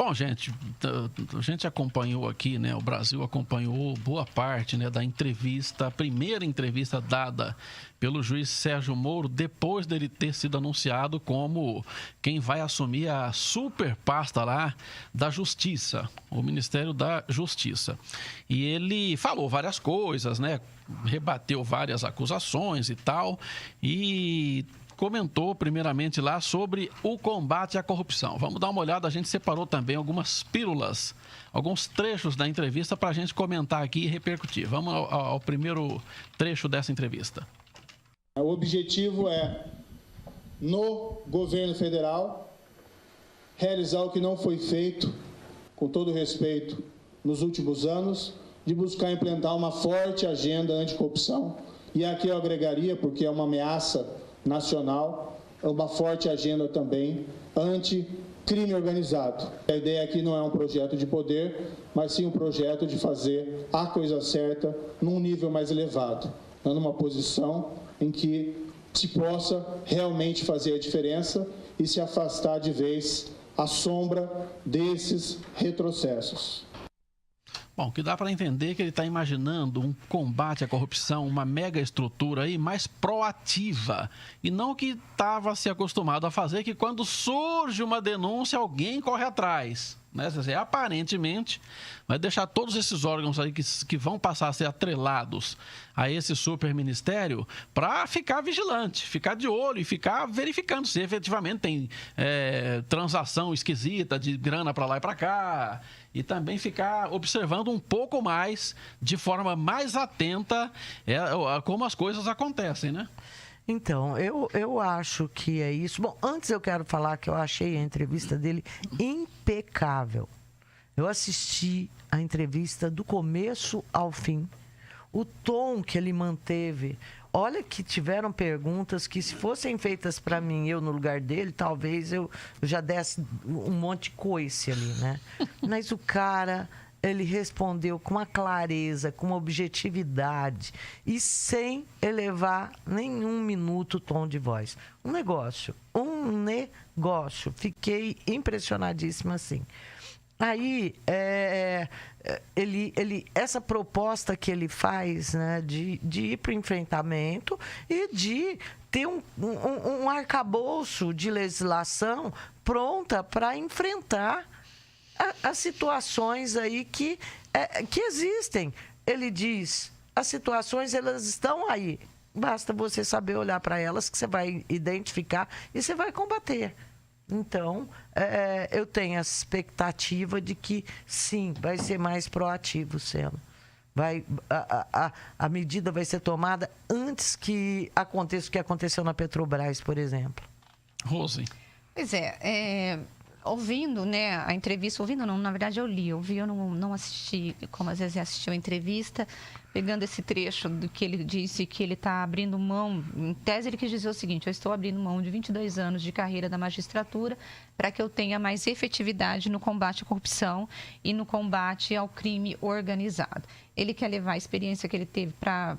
Bom, gente, a gente acompanhou aqui, né? O Brasil acompanhou boa parte, né, da entrevista, a primeira entrevista dada pelo juiz Sérgio Moro, depois dele ter sido anunciado como quem vai assumir a super pasta lá da Justiça, o Ministério da Justiça. E ele falou várias coisas, né? Rebateu várias acusações e tal, e comentou primeiramente lá sobre o combate à corrupção. Vamos dar uma olhada, a gente separou também algumas pílulas, alguns trechos da entrevista para a gente comentar aqui e repercutir. Vamos ao primeiro trecho dessa entrevista. O objetivo é, no governo federal, realizar o que não foi feito, com todo respeito, nos últimos anos, de buscar implementar uma forte agenda anticorrupção. E aqui eu agregaria, porque é uma ameaça nacional, uma forte agenda também anti-crime organizado. A ideia aqui não é um projeto de poder, mas sim um projeto de fazer a coisa certa num nível mais elevado, dando uma posição em que se possa realmente fazer a diferença e se afastar de vez a sombra desses retrocessos. Bom, o que dá para entender é que ele está imaginando um combate à corrupção, uma mega estrutura aí mais proativa. E não o que estava se acostumado a fazer, que quando surge uma denúncia, alguém corre atrás. Né? Aparentemente, vai deixar todos esses órgãos aí que vão passar a ser atrelados a esse super ministério para ficar vigilante, ficar de olho e ficar verificando se efetivamente tem transação esquisita de grana para lá e para cá. E também ficar observando um pouco mais, de forma mais atenta, como as coisas acontecem, né? Então, eu acho que é isso. Bom, antes eu quero falar que eu achei a entrevista dele impecável. Eu assisti a entrevista do começo ao fim. O tom que ele manteve. Olha que tiveram perguntas que, se fossem feitas para mim, eu no lugar dele, talvez eu já desse um monte de coice ali, né? Mas o cara, ele respondeu com uma clareza, com uma objetividade e sem elevar nenhum minuto o tom de voz. Um negócio. Fiquei impressionadíssima, assim. Aí, essa proposta que ele faz, né, de ir para o enfrentamento e de ter um arcabouço de legislação pronta para enfrentar as situações aí que existem. Ele diz, as situações, elas estão aí. Basta você saber olhar para elas, que você vai identificar e você vai combater. Então, eu tenho a expectativa de que, sim, vai ser mais proativo sendo. A medida vai ser tomada antes que aconteça o que aconteceu na Petrobras, por exemplo. Rose. Pois ouvindo, né, a entrevista, ouvindo não, na verdade eu não assisti, como às vezes assistiu a entrevista, pegando esse trecho do que ele disse que ele está abrindo mão, em tese ele quis dizer o seguinte: eu estou abrindo mão de 22 anos de carreira da magistratura para que eu tenha mais efetividade no combate à corrupção e no combate ao crime organizado. Ele quer levar a experiência que ele teve para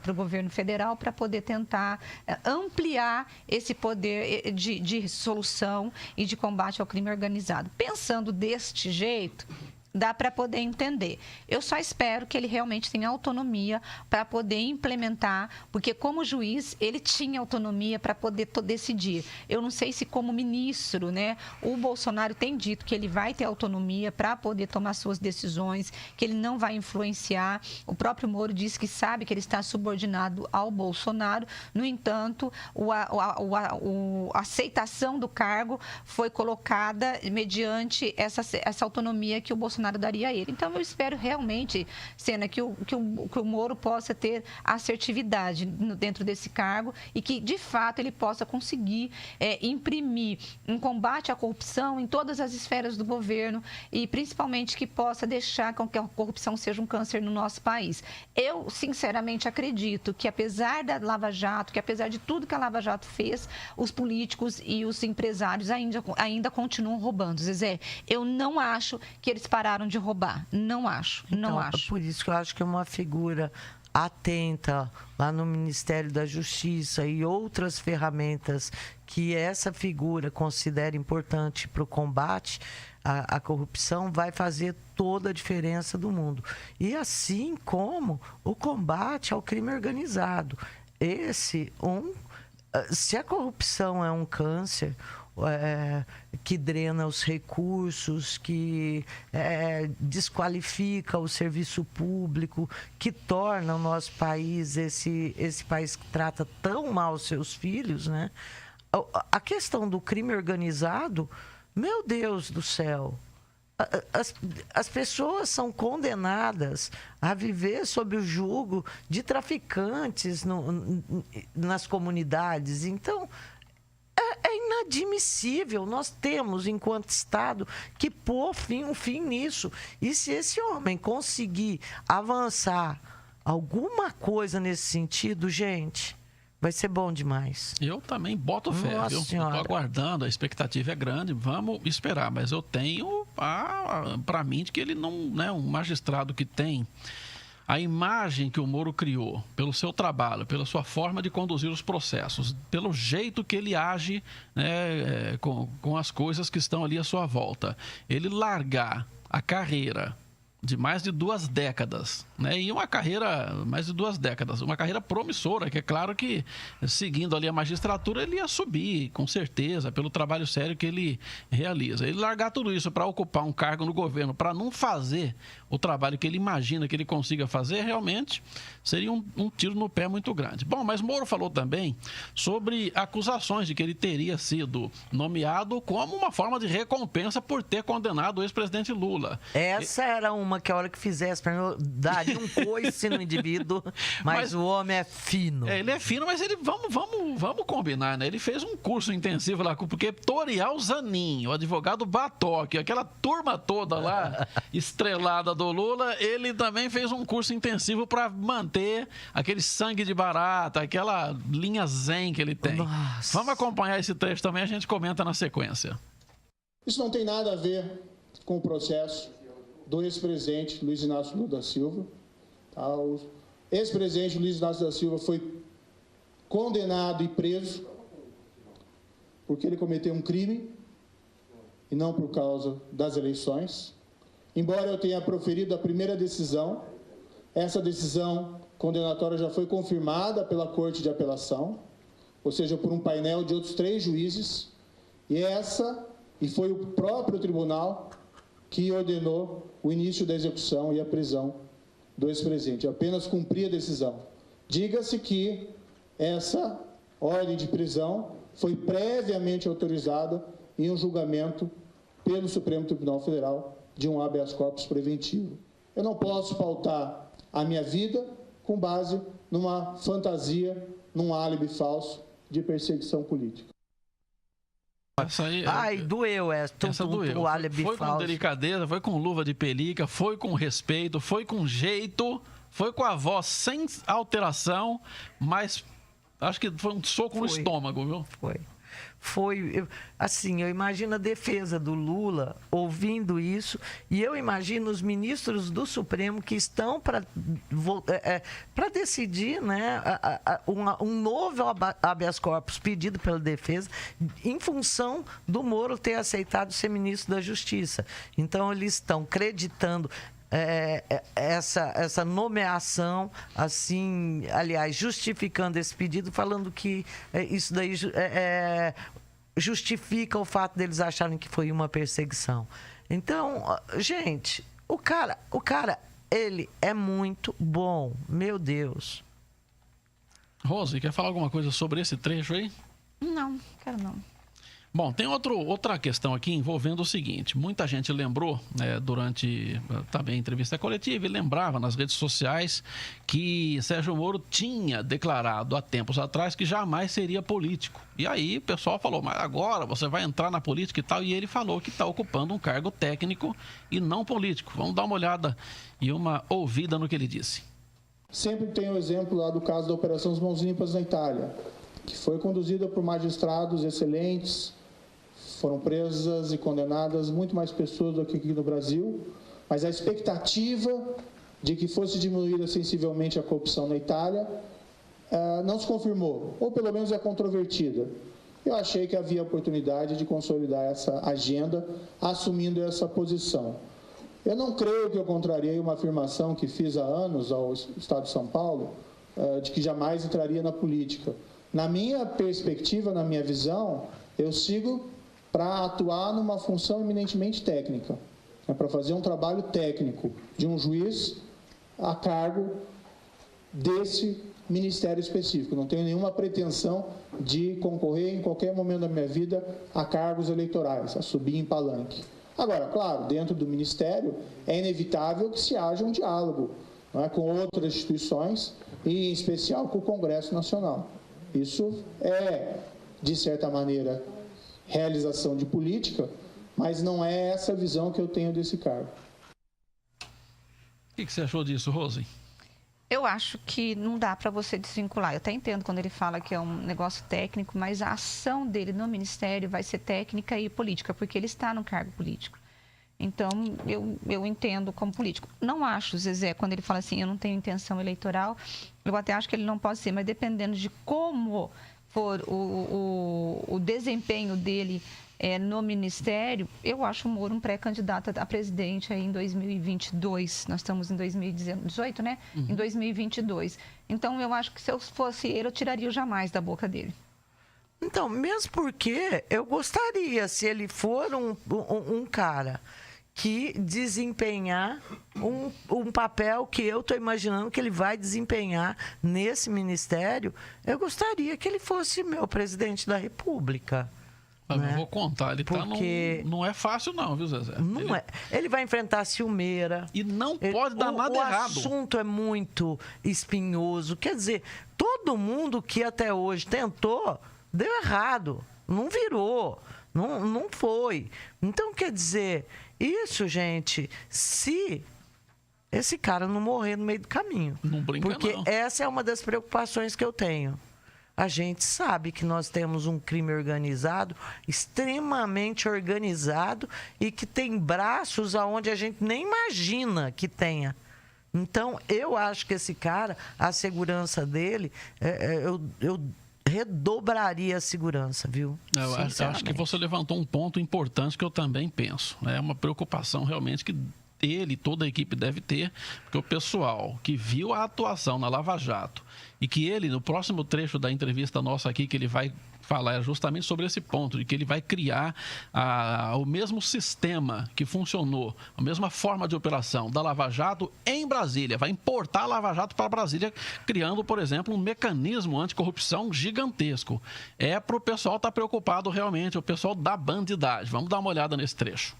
o governo federal para poder tentar ampliar esse poder de solução e de combate ao crime organizado. Pensando deste jeito, dá para poder entender. Eu só espero que ele realmente tenha autonomia para poder implementar, porque como juiz, ele tinha autonomia para poder decidir. Eu não sei se como ministro, né, o Bolsonaro tem dito que ele vai ter autonomia para poder tomar suas decisões, que ele não vai influenciar. O próprio Moro disse que sabe que ele está subordinado ao Bolsonaro. No entanto, a aceitação do cargo foi colocada mediante essa autonomia que o Bolsonaro daria a ele. Então, eu espero realmente, Sena, que o Moro possa ter assertividade dentro desse cargo e que, de fato, ele possa conseguir imprimir um combate à corrupção em todas as esferas do governo e, principalmente, que possa deixar com que a corrupção seja um câncer no nosso país. Eu, sinceramente, acredito que, apesar da Lava Jato, que apesar de tudo que a Lava Jato fez, os políticos e os empresários ainda continuam roubando. Zezé, eu não acho que eles pararam de roubar. Não acho. Por isso que eu acho que uma figura atenta lá no Ministério da Justiça e outras ferramentas que essa figura considera importante para o combate à corrupção, vai fazer toda a diferença do mundo. E assim como o combate ao crime organizado. Se a corrupção é um câncer que drena os recursos, que desqualifica o serviço público, que torna o nosso país esse país que trata tão mal os seus filhos, né? A questão do crime organizado, meu Deus do céu, as pessoas são condenadas a viver sob o jugo de traficantes nas comunidades. Então, é inadmissível. Nós temos, enquanto Estado, que pôr um fim nisso. E se esse homem conseguir avançar alguma coisa nesse sentido, gente, vai ser bom demais. Eu também boto fé, Nossa viu? Senhora. Estou aguardando, a expectativa é grande, vamos esperar. Mas eu tenho para mim de que ele não, né, um magistrado que tem a imagem que o Moro criou pelo seu trabalho, pela sua forma de conduzir os processos, pelo jeito que ele age, né, com as coisas que estão ali à sua volta. Ele largar a carreira de mais de 2 décadas, né? E uma carreira, mais de 2 décadas, uma carreira promissora, que é claro que, seguindo ali a magistratura, ele ia subir, com certeza, pelo trabalho sério que ele realiza. Ele largar tudo isso para ocupar um cargo no governo, para não fazer o trabalho que ele imagina que ele consiga fazer, realmente seria um tiro no pé muito grande. Bom, mas Moro falou também sobre acusações de que ele teria sido nomeado como uma forma de recompensa por ter condenado o ex-presidente Lula. Essa era uma que a hora que fizesse para mim, eu daria um coice no indivíduo, mas o homem é fino. Ele é fino, mas ele, vamos combinar, né? Ele fez um curso intensivo lá, porque Toriel Zanin, o advogado Batoque, aquela turma toda lá, estrelada do Lula, ele também fez um curso intensivo para manter aquele sangue de barata, aquela linha zen que ele tem. Nossa. Vamos acompanhar esse trecho também, a gente comenta na sequência. Isso não tem nada a ver com o processo do ex-presidente Luiz Inácio Lula da Silva. Tá? O ex-presidente Luiz Inácio da Silva foi condenado e preso porque ele cometeu um crime e não por causa das eleições. Embora eu tenha proferido a primeira decisão, essa decisão condenatória já foi confirmada pela Corte de Apelação, ou seja, por um painel de outros 3 juízes, e foi o próprio tribunal que ordenou o início da execução e a prisão do ex-presidente. Eu apenas cumpri a decisão. Diga-se que essa ordem de prisão foi previamente autorizada em um julgamento pelo Supremo Tribunal Federal de um habeas corpus preventivo. Eu não posso pautar a minha vida com base numa fantasia, num álibi falso de perseguição política. Essa aí, doeu essa doeu. O álibi foi falso. Com delicadeza, foi com luva de pelica, foi com respeito, foi com jeito, foi com a voz sem alteração, mas acho que foi um soco no estômago, viu? Foi, assim, eu imagino a defesa do Lula ouvindo isso e eu imagino os ministros do Supremo que estão para decidir, né, um novo habeas corpus pedido pela defesa em função do Moro ter aceitado ser ministro da Justiça. Então, eles estão acreditando essa nomeação, assim, aliás, justificando esse pedido, falando que isso daí justifica o fato deles acharem que foi uma perseguição. Então, gente, o cara, ele é muito bom, meu Deus. Rose, quer falar alguma coisa sobre esse trecho aí? Não, quero não. Bom, tem outra questão aqui envolvendo o seguinte. Muita gente lembrou, durante também a entrevista coletiva, e lembrava nas redes sociais que Sérgio Moro tinha declarado há tempos atrás que jamais seria político. E aí o pessoal falou, mas agora você vai entrar na política e tal. E ele falou que está ocupando um cargo técnico e não político. Vamos dar uma olhada e uma ouvida no que ele disse. Sempre tem o exemplo lá do caso da Operação Mãos Limpas na Itália, que foi conduzida por magistrados excelentes. Foram presas e condenadas muito mais pessoas do que aqui no Brasil, mas a expectativa de que fosse diminuída sensivelmente a corrupção na Itália, não se confirmou, ou pelo menos é controvertida. Eu achei que havia oportunidade de consolidar essa agenda, assumindo essa posição. Eu não creio que eu contrariei uma afirmação que fiz há anos ao Estado de São Paulo, de que jamais entraria na política. Na minha perspectiva, na minha visão, eu sigo para atuar numa função eminentemente técnica, para fazer um trabalho técnico de um juiz a cargo desse ministério específico. Não tenho nenhuma pretensão de concorrer em qualquer momento da minha vida a cargos eleitorais, a subir em palanque. Agora, claro, dentro do ministério é inevitável que se haja um diálogo, não é, com outras instituições e em especial com o Congresso Nacional. Isso é, de certa maneira, realização de política, mas não é essa a visão que eu tenho desse cargo. O que você achou disso, Rose? Eu acho que não dá para você desvincular. Eu até entendo quando ele fala que é um negócio técnico, mas a ação dele no Ministério vai ser técnica e política, porque ele está no cargo político. Então, eu entendo como político. Não acho, Zezé, quando ele fala assim, eu não tenho intenção eleitoral, eu até acho que ele não pode ser, mas dependendo de como for o desempenho dele no Ministério, eu acho o Moro um pré-candidato a presidente aí em 2022. Nós estamos em 2018, né? Em 2022. Então, eu acho que se eu fosse ele, eu tiraria o jamais da boca dele. Então, mesmo porque eu gostaria, se ele for um cara que desempenhar um papel que eu estou imaginando que ele vai desempenhar nesse ministério, eu gostaria que ele fosse meu presidente da República. Mas né? eu vou contar, ele porque... não é fácil não, viu, Zezé? Não é. Ele vai enfrentar ciumeira. E não pode dar nada errado. O assunto é muito espinhoso. Quer dizer, todo mundo que até hoje tentou, deu errado. Não virou. Não foi. Então, quer dizer, isso, gente, se esse cara não morrer no meio do caminho. Não brinca, porque não. essa é uma das preocupações que eu tenho. A gente sabe que nós temos um crime organizado, extremamente organizado, e que tem braços aonde a gente nem imagina que tenha. Então, eu acho que esse cara, a segurança dele, eu redobraria a segurança, viu? Eu acho que você levantou um ponto importante que eu também penso. É uma preocupação realmente que ele e toda a equipe deve ter, porque o pessoal que viu a atuação na Lava Jato e que ele, no próximo trecho da entrevista nossa aqui, que ele vai falar justamente sobre esse ponto, de que ele vai criar o mesmo sistema que funcionou, a mesma forma de operação da Lava Jato em Brasília, vai importar a Lava Jato para Brasília, criando, por exemplo, um mecanismo anticorrupção gigantesco. É para o pessoal estar preocupado realmente, o pessoal da bandidagem. Vamos dar uma olhada nesse trecho.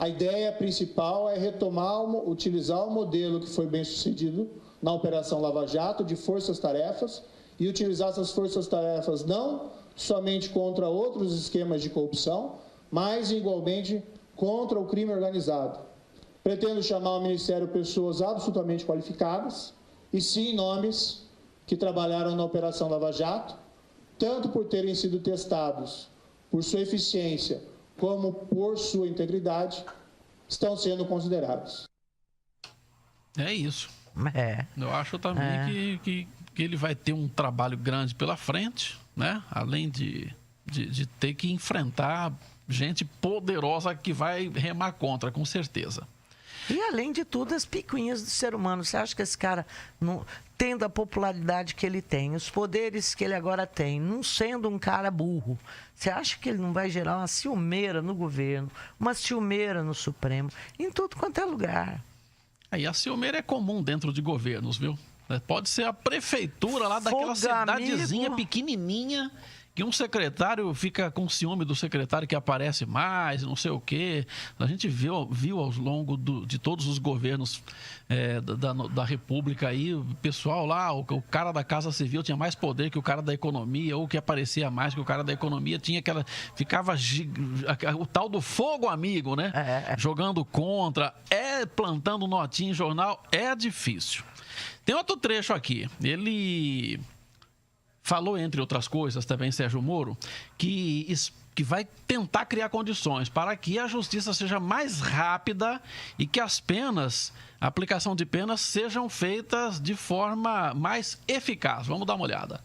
A ideia principal é retomar, utilizar o modelo que foi bem sucedido na Operação Lava Jato, de forças-tarefas, e utilizar essas forças-tarefas não somente contra outros esquemas de corrupção, mas igualmente contra o crime organizado. Pretendo chamar ao Ministério pessoas absolutamente qualificadas, e sim nomes que trabalharam na Operação Lava Jato, tanto por terem sido testados por sua eficiência, como por sua integridade, estão sendo considerados. É isso. É. Eu acho também que ele vai ter um trabalho grande pela frente, né? Além de ter que enfrentar gente poderosa que vai remar contra, com certeza. E, além de tudo, as picuinhas do ser humano. Você acha que esse cara, tendo a popularidade que ele tem, os poderes que ele agora tem, não sendo um cara burro, você acha que ele não vai gerar uma ciumeira no governo, uma ciumeira no Supremo, em tudo quanto é lugar? Aí a ciumeira é comum dentro de governos, viu? Pode ser a prefeitura lá daquela cidadezinha pequenininha, que um secretário fica com ciúme do secretário que aparece mais, não sei o quê. A gente viu ao longo de todos os governos da República aí, o pessoal lá, o cara da Casa Civil tinha mais poder que o cara da economia, ou que aparecia mais que o cara da economia, tinha aquela... Ficava o tal do fogo amigo, né? Jogando contra, plantando notinha em jornal, é difícil. Tem outro trecho aqui, ele... Falou, entre outras coisas, também Sérgio Moro, que que vai tentar criar condições para que a justiça seja mais rápida e que as penas, a aplicação de penas, sejam feitas de forma mais eficaz. Vamos dar uma olhada.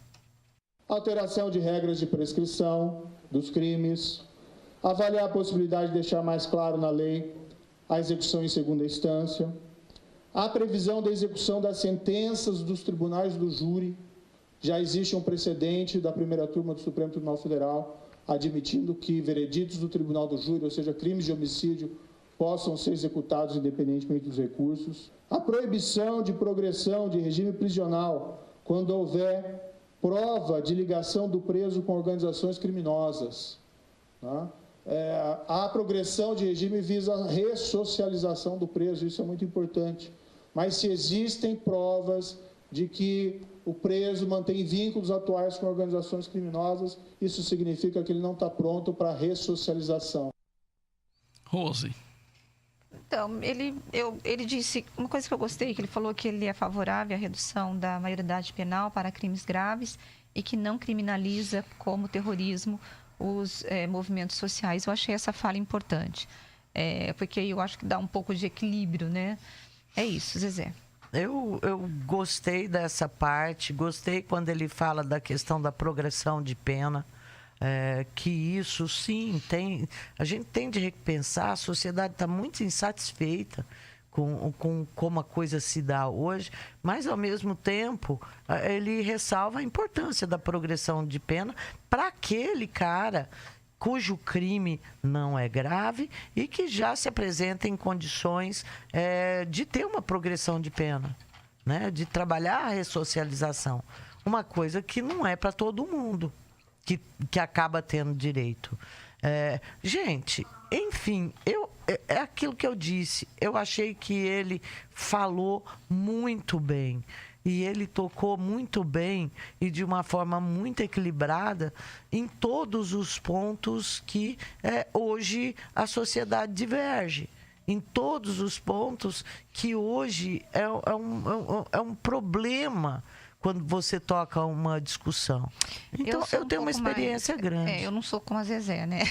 Alteração de regras de prescrição dos crimes, avaliar a possibilidade de deixar mais claro na lei a execução em segunda instância, a previsão da execução das sentenças dos tribunais do júri. Já existe um precedente da primeira turma do Supremo Tribunal Federal admitindo que vereditos do Tribunal do Júri, ou seja, crimes de homicídio, possam ser executados independentemente dos recursos. A proibição de progressão de regime prisional quando houver prova de ligação do preso com organizações criminosas. Tá? A progressão de regime visa a ressocialização do preso, isso é muito importante. Mas se existem provas de que o preso mantém vínculos atuais com organizações criminosas, isso significa que ele não está pronto para a ressocialização. Rose. Então, ele disse, uma coisa que eu gostei, que ele falou que ele é favorável à redução da maioridade penal para crimes graves e que não criminaliza como terrorismo os movimentos sociais. Eu achei essa fala importante, porque eu acho que dá um pouco de equilíbrio, né? É isso, Zezé. Eu gostei dessa parte, gostei quando ele fala da questão da progressão de pena, que isso sim, a gente tem de repensar, a sociedade está muito insatisfeita com como a coisa se dá hoje, mas ao mesmo tempo ele ressalva a importância da progressão de pena para aquele cara cujo crime não é grave e que já se apresenta em condições de ter uma progressão de pena, né? De trabalhar a ressocialização. Uma coisa que não é para todo mundo, que acaba tendo direito. Gente, enfim, é aquilo que eu disse. Eu achei que ele falou muito bem. E ele tocou muito bem e de uma forma muito equilibrada em todos os pontos que hoje a sociedade diverge. Em todos os pontos que hoje é um problema quando você toca uma discussão. Então, eu tenho uma experiência grande. Eu não sou como a Zezé, né?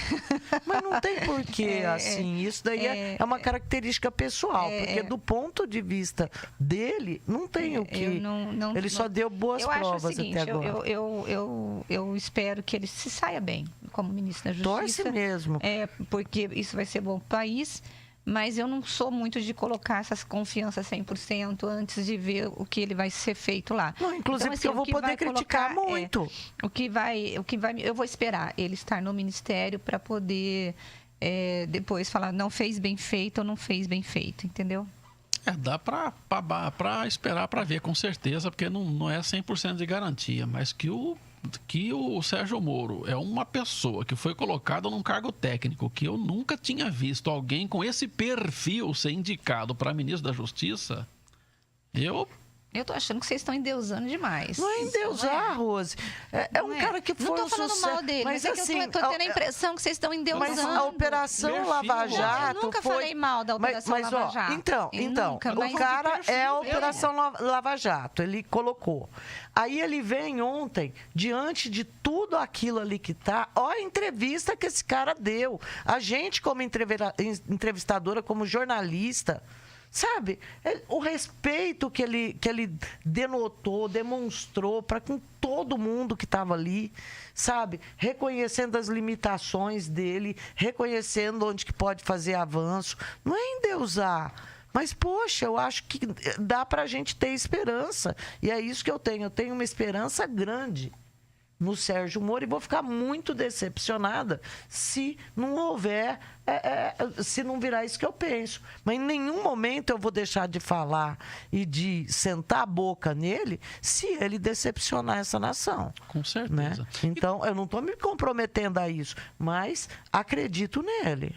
Mas não tem porquê, assim. Isso daí é uma característica pessoal. Porque do ponto de vista dele, não tem o que... Ele só deu boas provas até agora. Eu espero que ele se saia bem como ministro da Justiça. Torce mesmo. Porque isso vai ser bom para o país. Mas eu não sou muito de colocar essas confianças 100% antes de ver o que ele vai ser feito lá. Não, inclusive, então, assim, eu vou poder criticar muito. Eu vou esperar ele estar no ministério para poder depois falar não fez bem feito ou não fez bem feito, entendeu? Dá para esperar para ver, com certeza, porque não é 100% de garantia, mas que o Sérgio Moro é uma pessoa que foi colocada num cargo técnico que eu nunca tinha visto alguém com esse perfil ser indicado para ministro da Justiça, eu tô achando que vocês estão endeusando demais. Não é endeusar, Rose. É um cara que foi Não tô falando mal dele, mas assim, eu tô tendo a impressão que vocês estão endeusando. Mas a Operação Lava Jato... Eu nunca falei mal da Operação Lava Jato. Então, o cara é a Operação Lava Jato. Ele colocou. Aí ele vem ontem, diante de tudo aquilo ali que tá, olha a entrevista que esse cara deu. A gente, como entrevistadora, como jornalista... Sabe, o respeito que ele denotou, demonstrou para com todo mundo que estava ali, sabe? Reconhecendo as limitações dele, reconhecendo onde que pode fazer avanço. Não é endeusar, mas, poxa, eu acho que dá para a gente ter esperança. E é isso que eu tenho. Eu tenho uma esperança grande no Sérgio Moro e vou ficar muito decepcionada se não houver, se não virar isso que eu penso. Mas em nenhum momento eu vou deixar de falar e de sentar a boca nele se ele decepcionar essa nação. Com certeza. Né? Então, eu não estou me comprometendo a isso, mas acredito nele.